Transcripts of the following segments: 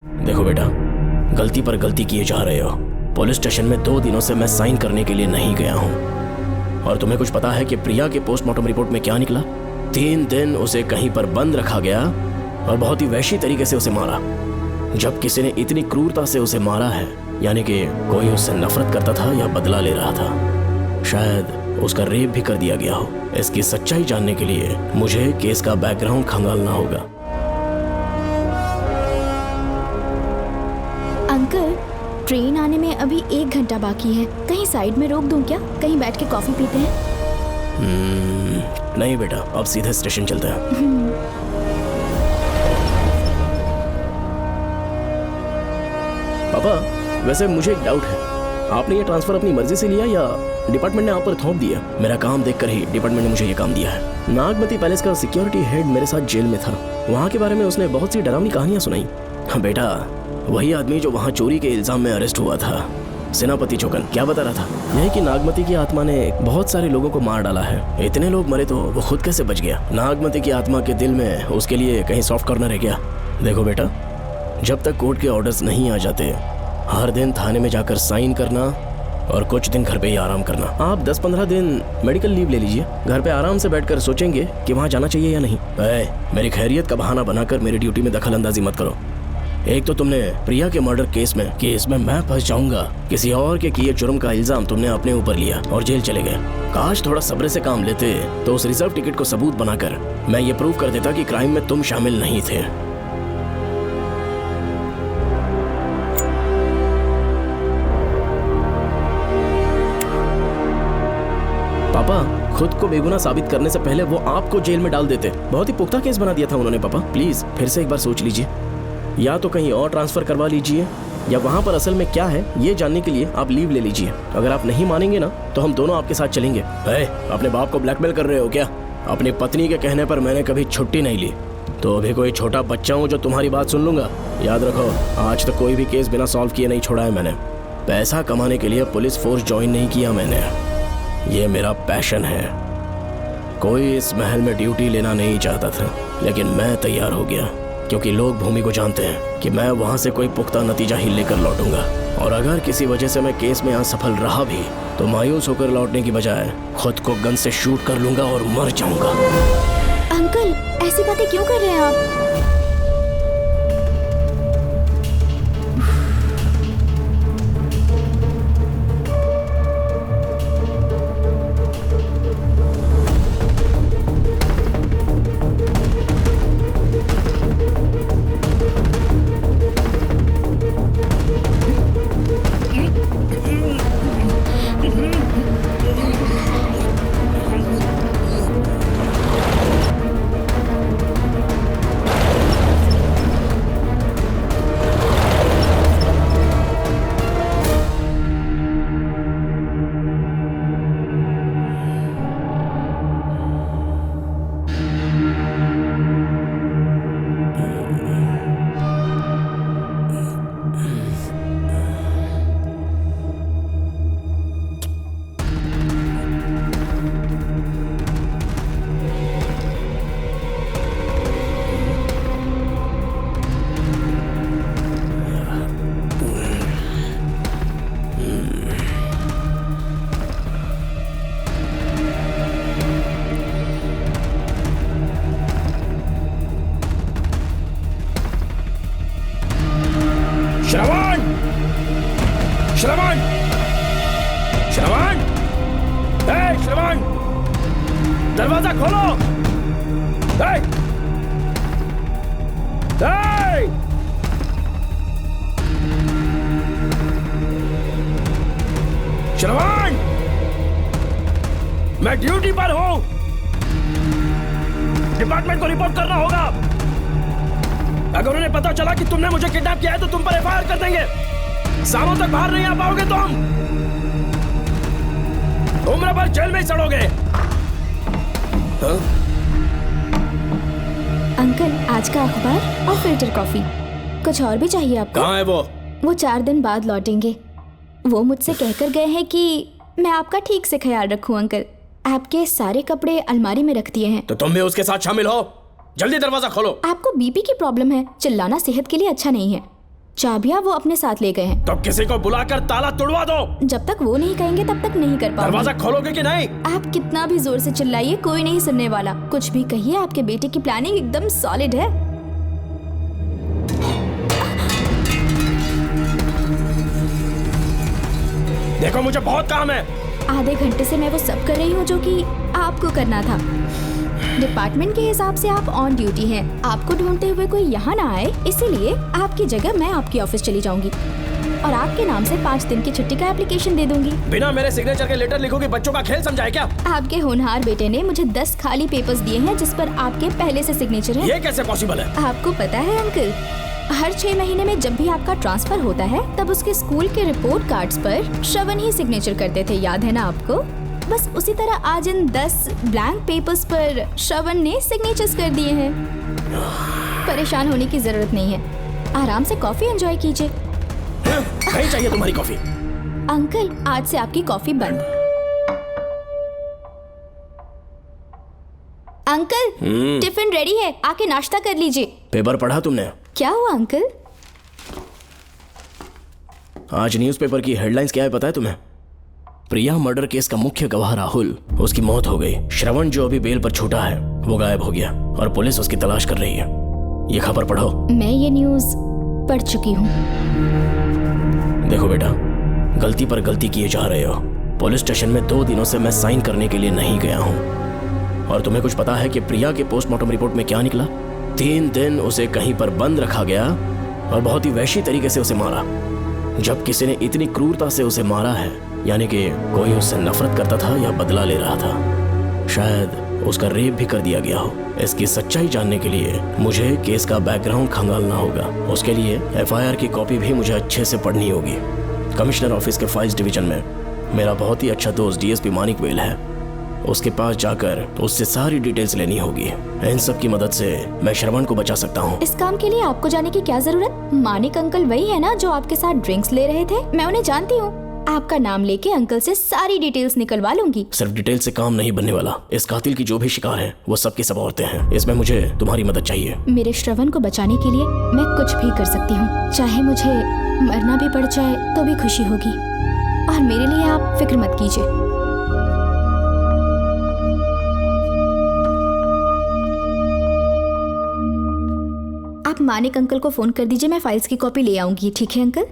देखो बेटा, गलती पर गलती किए जा रहे हो। पुलिस स्टेशन में 2 दिनों से मैं साइन करने के लिए नहीं गया हूँ। और तुम्हें कुछ पता है कि प्रिया के पोस्टमार्टम रिपोर्ट में क्या निकला? 3 दिन उसे कहीं पर बंद रखा गया और बहुत ही वैशी तरीके से उसे मारा। जब किसी ने इतनी क्रूरता से उसे मारा है, यानी कि कोई उससे नफरत करता था या बदला ले रहा था। शायद उसका रेप भी कर दिया गया हो। इसकी सच्चाई जानने के लिए मुझे केस का बैकग्राउंड खंगालना होगा। अंकल, ट्रेन आने में अभी 1 घंटा बाकी है। कहीं साइड में रोक दूं क्या? कहीं बैठ के कॉफी पीते हैं? नहीं बेटा, अब सीधे स्टेशन चलते हैं। पापा, वैसे मुझे एक डाउट है। आपने ये ट्रांसफर अपनी मर्जी से लिया या डिपार्टमेंट ने आप पर थोप दिया? मेरा काम देखकर ही डिपार्टमेंट ने मुझे ये काम दिया है। नागमती पैलेस का सिक्योरिटी हेड मेरे साथ जेल में था। वहाँ के बारे में उसने बहुत सी डरावनी कहानियां सुनाई। हाँ बेटा, वही आदमी जो वहाँ चोरी के इल्जाम में अरेस्ट हुआ था, सेनापति चौकन, क्या बता रहा था? यही कि नागमती की आत्मा ने बहुत सारे लोगों को मार डाला है। इतने लोग मरे तो वो खुद कैसे बच गया? नागमती की आत्मा के दिल में उसके लिए कहीं सॉफ्ट कॉर्नर है क्या? देखो बेटा, जब तक कोर्ट के ऑर्डर्स नहीं आ जाते, हर दिन थाने में जाकर साइन करना और कुछ दिन घर पे ही आराम करना। आप 10-15 दिन मेडिकल लीव ले लीजिए। घर पे आराम से बैठकर सोचेंगे कि वहाँ जाना चाहिए या नहीं। मेरी खैरियत का बहाना बनाकर मेरी ड्यूटी में दखल अंदाजी मत करो। एक तो तुमने प्रिया के मर्डर केस में कि इसमें मैं फंस जाऊंगा, किसी और के किए जुर्म का इल्जाम तुमने अपने ऊपर लिया और जेल चले गए। काश थोड़ा सब्र से काम लेते तो उस रिजर्व टिकट को सबूत बनाकर मैं ये प्रूव कर देता कि क्राइम में तुम शामिल नहीं थे। पापा, खुद को बेगुनाह साबित करने से पहले वो आपको जेल में डाल देते। बहुत ही पुख्ता केस बना दिया था उन्होंने। पापा प्लीज फिर से एक बार सोच लीजिए। या तो कहीं और ट्रांसफर करवा लीजिए या वहाँ पर असल में क्या है ये जानने के लिए आप लीव ले लीजिए। अगर आप नहीं मानेंगे ना तो हम दोनों आपके साथ चलेंगे। अपने बाप को ब्लैकमेल कर रहे हो क्या? अपनी पत्नी के कहने पर मैंने कभी छुट्टी नहीं ली, तो अभी कोई छोटा बच्चा हूँ जो तुम्हारी बात सुन लूंगा? याद रखो, आज तक कोई भी केस बिना सॉल्व किए नहीं छोड़ा है मैंने। पैसा कमाने के लिए पुलिस फोर्स ज्वाइन नहीं किया मैंने। ये मेरा पैशन है। कोई इस महल में ड्यूटी लेना नहीं चाहता था, लेकिन मैं तैयार हो गया क्योंकि लोग भूमि को जानते हैं कि मैं वहां से कोई पुख्ता नतीजा ही लेकर लौटूंगा। और अगर किसी वजह से मैं केस में असफल रहा भी तो मायूस होकर लौटने की बजाय खुद को गन से शूट कर लूंगा और मर जाऊंगा। अंकल, ऐसी बातें क्यों कर रहे हैं आप? श्रवण! श्रवण! श्रवण! श्रवण! दरवाजा खोलो! श्रवण! मैं ड्यूटी पर हूं। डिपार्टमेंट को रिपोर्ट करना होगा। अगर उन्हें पता चला कि तुमने मुझे किडनैप किया है तो तुम पर एफआईआर कर देंगे। शामों तक बाहर नहीं आ पाओगे तुम। उम्र भर जेल में ही सड़ोगे। अंकल, आज का अखबार और फिल्टर कॉफी। कुछ और भी चाहिए आपको? कहाँ है वो? वो 4 दिन बाद लौटेंगे। वो मुझसे कहकर गए हैं कि मैं आपका ठीक से ख्याल रखूं। अंकल, आपके सारे कपड़े अलमारी में रख दिए हैं। तो तुम भी उसके साथ शामिल हो। जल्दी दरवाजा खोलो। आपको बीपी की प्रॉब्लम है, चिल्लाना सेहत के लिए अच्छा नहीं है। चाबियाँ वो अपने साथ ले गए हैं। तो किसी को बुलाकर ताला तोड़वा दो। जब तक वो नहीं कहेंगे तब तक नहीं कर पाऊंगी। दरवाजा खोलोगे कि नहीं? आप कितना भी जोर से चिल्लाइए, कोई नहीं सुनने वाला। कुछ भी कहिए, आपके बेटे की प्लानिंग एकदम सॉलिड है। देखो मुझे बहुत काम है। आधे घंटे से मैं वो सब कर रही हूँ जो कि आपको करना था। डिपार्टमेंट के हिसाब से आप ऑन ड्यूटी हैं। आपको ढूंढते हुए कोई यहाँ ना आए, इसीलिए आपकी जगह मैं आपकी ऑफिस चली जाऊंगी और आपके नाम से 5 दिन की छुट्टी का एप्लीकेशन दे दूंगी। बिना मेरे सिग्नेचर के लेटर लिखोगे? बच्चों का खेल समझाए क्या? आपके होनहार बेटे ने मुझे 10 खाली पेपर्स दिए हैं जिस पर आपके पहले से सिग्नेचर है। ये कैसे पॉसिबल है? आपको पता है अंकल, हर 6 महीने में जब भी आपका ट्रांसफर होता है तब उसके स्कूल के रिपोर्ट कार्ड्स पर श्रवण ही सिग्नेचर करते थे, याद है ना आपको? बस उसी तरह आज इन 10 ब्लैंक पेपर्स पर श्रवण ने सिग्नेचर्स कर दिए हैं। परेशान होने की जरूरत नहीं है, आराम से कॉफी एंजॉय कीजिए। नहीं चाहिए तुम्हारी कॉफी। अंकल, आज से आपकी कॉफी बंद। अंकल, टिफिन रेडी है, आके नाश्ता कर लीजिए। पेपर पढ़ा तुमने? क्या हुआ अंकल? आज न्यूज़पेपर की हेडलाइंस क्या है पता है तुम्हें? प्रिया मर्डर केस का मुख्य गवाह राहुल, उसकी मौत हो गई। श्रवण जो अभी बेल पर छूटा है वो गायब हो गया और पुलिस उसकी तलाश कर रही है। ये खबर पढ़ो। मैं ये न्यूज़ पढ़ चुकी हूँ। देखो बेटा, गलती पर गलती किए जा रहे हो। पुलिस स्टेशन में 2 दिनों से मैं साइन करने के लिए नहीं गया हूँ। और तुम्हें कुछ पता है कि प्रिया के पोस्टमार्टम रिपोर्ट में क्या निकला? 3 दिन उसे कहीं पर बंद रखा गया और बहुत ही वैशी तरीके से उसे मारा। जब किसी ने इतनी क्रूरता से उसे मारा है, यानी कि कोई उससे नफरत करता था या बदला ले रहा था। शायद उसका रेप भी कर दिया गया हो। इसकी सच्चाई जानने के लिए मुझे केस का बैकग्राउंड खंगालना होगा। उसके लिए FIR की कॉपी भी मुझे अच्छे से पढ़नी होगी। कमिश्नर ऑफिस के फाइल्स डिवीजन में मेरा बहुत ही अच्छा दोस्त DSP मानिक वेल है। उसके पास जाकर उससे सारी डिटेल्स लेनी होगी। इन सब की मदद से मैं श्रवण को बचा सकता हूँ। इस काम के लिए आपको जाने की क्या जरूरत? मानिक अंकल वही है ना जो आपके साथ ड्रिंक्स ले रहे थे? मैं उन्हें जानती हूँ। आपका नाम लेके अंकल से सारी डिटेल्स निकलवा लूंगी। सिर्फ डिटेल से काम नहीं बनने वाला। इस कातिल की जो भी शिकार है वो सब की सब औरतें हैं। इसमें मुझे तुम्हारी मदद चाहिए। मेरे श्रवण को बचाने के लिए मैं कुछ भी कर सकती हूँ। चाहे मुझे मरना भी पड़ जाए तो भी खुशी होगी। और मेरे लिए आप फिक्र मत कीजिए। आप मानिक अंकल को फोन कर दीजिए, मैं फाइल्स की कॉपी ले आऊंगी। ठीक है अंकल?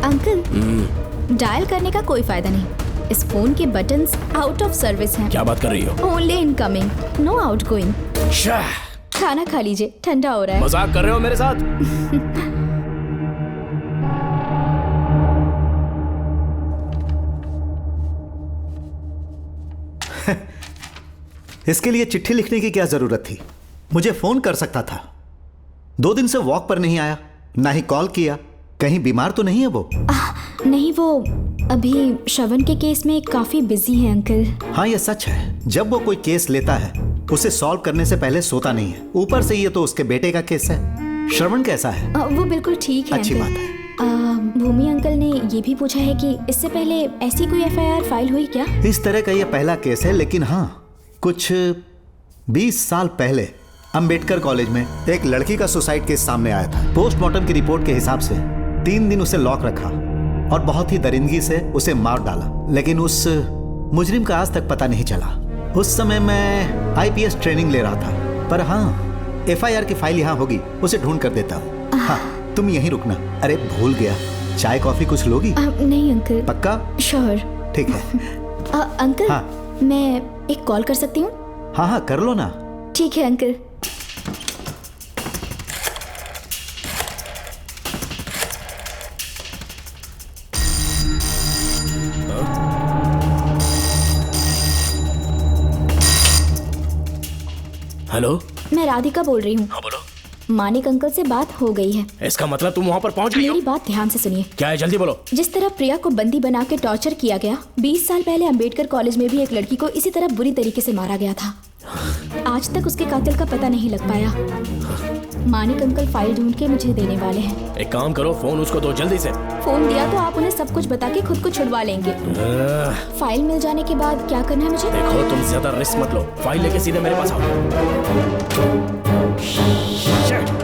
अंकल, डायल करने का कोई फायदा नहीं। इस फोन के बटन्स आउट ऑफ सर्विस हैं। क्या बात कर रही हो? Only incoming, no outgoing. खाना खा लीजिए, ठंडा हो रहा है। मजाक कर रहे हो मेरे साथ? इसके लिए चिट्ठी लिखने की क्या जरूरत थी? मुझे फोन कर सकता था। 2 दिन से वॉक पर नहीं आया, ना ही कॉल किया। कहीं बीमार तो नहीं है वो? नहीं, वो अभी श्रवण के केस में काफी बिजी है अंकल। हाँ, ये सच है। जब वो कोई केस लेता है उसे सॉल्व करने से पहले सोता नहीं है। ऊपर से ये तो उसके बेटे का केस है। श्रवण कैसा है? वो बिल्कुल ठीक है। अच्छी अंकल। बात है। भूमि अंकल ने ये भी पूछा है कि इससे पहले ऐसी कोई FIR फाइल हुई क्या? इस तरह का ये पहला केस है, लेकिन हाँ, कुछ 20 साल पहले अंबेडकर कॉलेज में एक लड़की का सुसाइड केस सामने आया था। पोस्टमार्टम की रिपोर्ट के हिसाब से 3 दिन उसे लॉक रखा और बहुत ही दरिंदगी से उसे मार डाला, लेकिन उस मुजरिम का आज तक पता नहीं चला। उस समय मैं IPS ट्रेनिंग ले रहा था, पर हाँ, FIR की फाइल यहाँ होगी, उसे ढूंढ कर देता हूँ। हाँ, तुम यहीं रुकना। अरे भूल गया, चाय कॉफी कुछ लोगी? नहीं अंकल। पक्का? श्योर। ठीक है। अंकल, हाँ। मैं एक कॉल कर सकती हूँ? हाँ हाँ, कर लो ना। ठीक है अंकल। हेलो, मैं राधिका बोल रही हूँ। हाँ बोलो। मानिक अंकल से बात हो गई है। इसका मतलब तुम वहाँ पर पहुँच गई हो? मेरी बात ध्यान से सुनिए। क्या है, जल्दी बोलो। जिस तरह प्रिया को बंदी बना के टॉर्चर किया गया, 20 साल पहले अंबेडकर कॉलेज में भी एक लड़की को इसी तरह बुरी तरीके से मारा गया था। आज तक उसके कातिल का पता नहीं लग पाया। मानिक अंकल फाइल ढूंढ के मुझे देने वाले हैं। एक काम करो, फोन उसको दो जल्दी से। फोन दिया तो आप उन्हें सब कुछ बता के खुद को छुड़वा लेंगे। फाइल मिल जाने के बाद क्या करना है मुझे? देखो तुम ज्यादा रिस्क मत लो, फाइल लेके सीधे मेरे पास आओ। Shit!